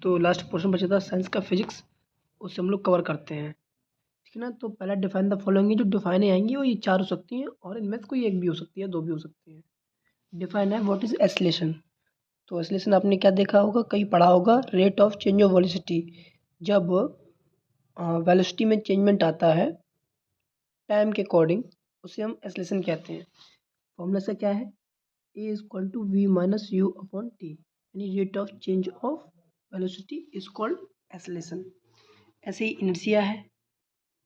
तो last portion बचा था साइंस का फिजिक्स, उससे हम लोग कवर करते हैं, ठीक है ना। तो पहला डिफाइन द फॉलोइंग, जो डिफाइन आएंगी वो ये 4 हो सकती हैं और इनमें से कोई एक भी हो सकती है, 2 भी हो सकती हैं। डिफाइन है व्हाट इज एस्लेशन। तो एस्लेशन आपने क्या देखा होगा, कहीं पढ़ा होगा, rate of change of velocity. जब वेलोसिटी में चेंजमेंट आता है टाइम के अकॉर्डिंग, उसे हम एस्लेशन कहते हैं। फॉर्मूला से क्या है, A is equal to V minus U upon T, यानी rate of change of velocity is called acceleration. ऐसे ही इनर्शिया है।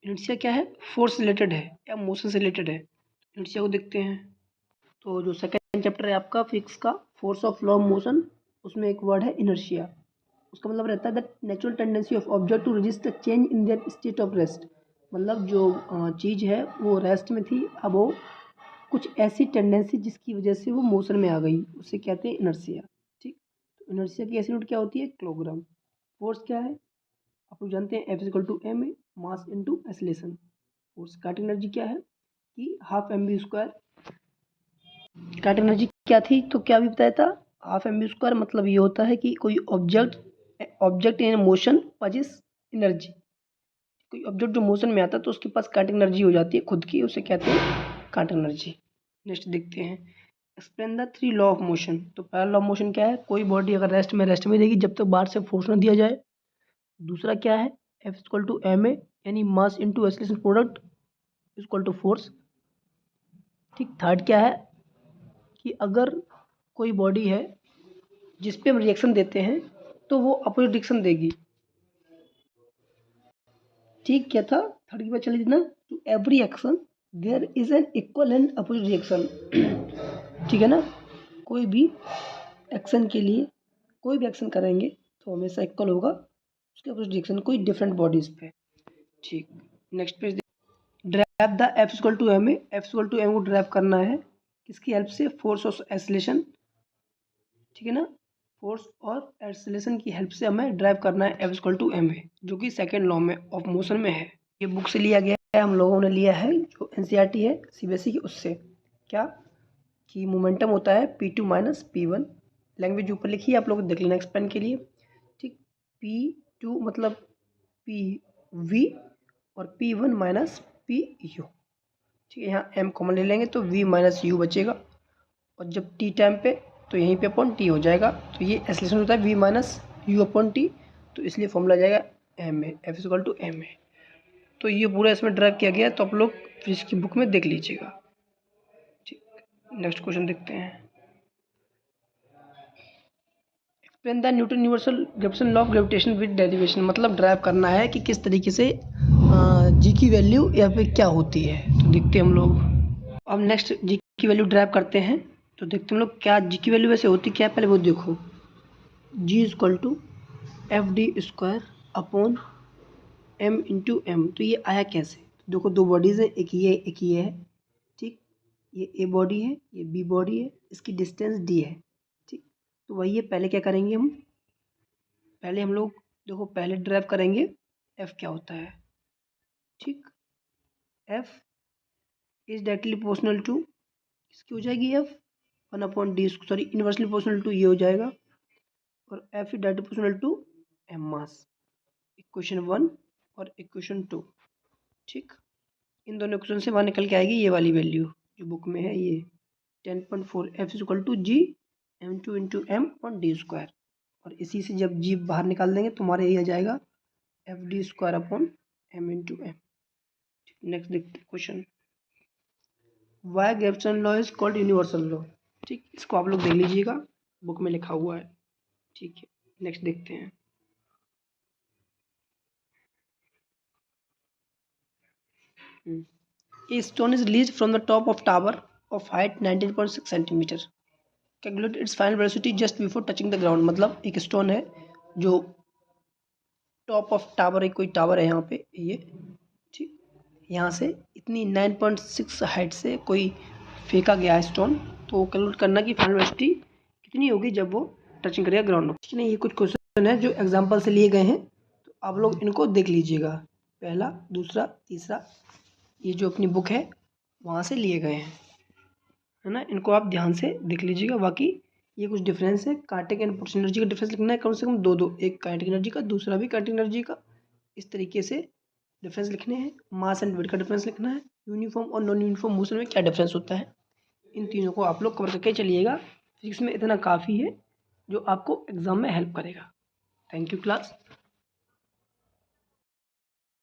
इनर्शिया क्या है, फोर्स रिलेटेड है या मोशन से रिलेटेड है। इनर्शिया को देखते हैं। तो जो सेकंड चैप्टर है आपका फिजिक्स का, force of law of motion, उसमें एक वर्ड है इनर्शिया। उसका मतलब रहता है the natural tendency of object to resist change in their state of rest. मतलब जो चीज़ है वो रेस्ट में थी, अब वो कुछ ऐसी टेंडेंसी जिसकी वजह से वो मोशन में आ गई, उसे कहते हैं इनर्शिया। ठीक, तो इनर्शिया की ऐसी यूनिट क्या होती है, किलोग्राम। फोर्स क्या है, आप लोग जानते हैं, F is equal to M A, mass into acceleration. Force kinetic energy क्या है कि half M V square. Kinetic energy क्या थी, तो क्या भी बताया था, हाफ एम बी स्क्वायर। मतलब ये होता है कि कोई object in motion possess energy. कोई ऑब्जेक्ट जो मोशन में आता है तो उसके पास काइनेटिक एनर्जी हो जाती है खुद की, उसे कहते हैं काइनेटिक एनर्जी। नेक्स्ट देखते हैं, explain the 3 law of motion. तो पहला लॉ ऑफ मोशन क्या है, कोई बॉडी अगर रेस्ट में रहेगी जब तक बाहर से फोर्स ना दिया जाए। दूसरा क्या है, F equal to M A, यानी mass into acceleration product equal to force. ठीक, थर्ड क्या है कि अगर कोई बॉडी है जिस पे हम रिएक्शन देते हैं तो वो अपोजिट रिएक्शन देगी। ठीक, क्या था, थर्ड की बात चली थी ना, to every action there is an equal and opposite reaction. ठीक है ना, कोई भी एक्शन के लिए, कोई भी एक्शन करेंगे तो हमेशा इक्वल होगा उसके अपोजिट रिएक्शन कोई डिफरेंट बॉडीज पे। ठीक, next page, derive the F equal to M A. F equal to M को ड्राइव करना है किसकी हेल्प से, फोर्स ऑफ एक्सीलरेशन। ठीक है ना, फोर्स और एक्सीलरेशन की हेल्प से हमें ड्राइव करना है F equal to M A, जो कि सेकेंड लॉ में ऑफ मोशन में है। ये बुक से लिया गया है, हम लोगों ने लिया है जो एनसीईआरटी है सीबीएसई की, उससे क्या कि मोमेंटम होता है P2 माइनस P1। लैंग्वेज ऊपर लिखी है, आप लोग देख लेना एक्सप्लेन के लिए। ठीक, P2 मतलब PV और P1 माइनस PU। ठीक है, यहाँ M कॉमन ले लेंगे तो V माइनस U बचेगा, और जब T टाइम पे तो यहीं पे अपॉन T हो जाएगा। तो ये एक्सीलरेशन होता है V minus U upon T, तो इसलिए फॉर्मूला जाएगा M A, F equal to M A. तो ये पूरा इसमें ड्राइव किया गया है, तो आप लोग फिजिक्स की बुक में देख लीजिएगा। ठीक, नेक्स्ट क्वेश्चन देखते हैं, explain the Newton universal gravitation law of gravitation with derivation. मतलब ड्राइव करना है कि किस तरीके से जी की वैल्यू या फिर क्या होती है। तो देखते हैं हम लोग। अब नेक्स्ट जी की वैल्यू ड्राइव करते हैं, तो देखते हैं हम लोग क्या जी की वैल्यू वैसे होती क्या है, पहले वो देखो। G is equal to F D square upon M into M. तो ये आया कैसे, देखो दो बॉडीज़ है, एक ये है। ठीक, ये ए बॉडी है, ये बी बॉडी है, इसकी डिस्टेंस डी है। ठीक, तो वही है, पहले क्या करेंगे हम, पहले हम लोग देखो पहले ड्राइव करेंगे एफ क्या होता है। ठीक, F is directly proportional to, किसकी हो जाएगी F, 1/d, sorry inversely proportional to ये हो जाएगा, और F is directly proportional to M mass. Equation 1 और इक्वेशन 2। ठीक, इन दोनों इक्वेशन से वहाँ निकल के आएगी ये वाली वैल्यू जो बुक में है, ये 10.4 F is equal to G M two into M upon D square. और इसी से जब जी बाहर निकाल देंगे तो हमारा यही आ जाएगा F D square upon M into M. Next देखते हैं question, why gravitation law is called universal law. ठीक, इसको आप लोग देख लीजिएगा, बुक में लिखा हुआ है। ठीक है, नेक्स्ट देखते हैं, a stone is release from the top of tower of height 19.6 centimetre, calculate its final velocity just before touching the ground. मतलब एक स्टोन है जो टॉप ऑफ टावर है, कोई टावर है यहाँ पे ये, ठीक, यहाँ से इतनी 9.6 हाइट से कोई फेंका गया है स्टोन, तो कैलकुलेट करना कि फाइनल वेलोसिटी कितनी होगी जब वो टचिंग करेगा ग्राउंड में। ठीक है, ये कुछ क्वेश्चन है जो एग्जाम्पल से लिए गए हैं, तो आप लोग इनको देख लीजिएगा, पहला दूसरा तीसरा, ये जो अपनी बुक है वहाँ से लिए गए हैं, है ना, इनको आप ध्यान से देख लीजिएगा। बाकी ये कुछ डिफरेंस है। काइनेटिक एंड पोटेंशियल एनर्जी का डिफरेंस लिखना है कम से कम दो दो, एक काइनेटिक एनर्जी का, दूसरा भी काइनेटिक एनर्जी का। इस तरीके से डिफरेंस लिखने हैं। मास एंड वेट का डिफरेंस लिखना है। यूनिफॉर्म और नॉन यूनिफॉर्म मोशन में क्या डिफरेंस होता है, इन तीनों को आप लोग कवर करके चलिएगा। फिजिक्स में इतना काफ़ी है जो आपको एग्जाम में हेल्प करेगा। Thank you class.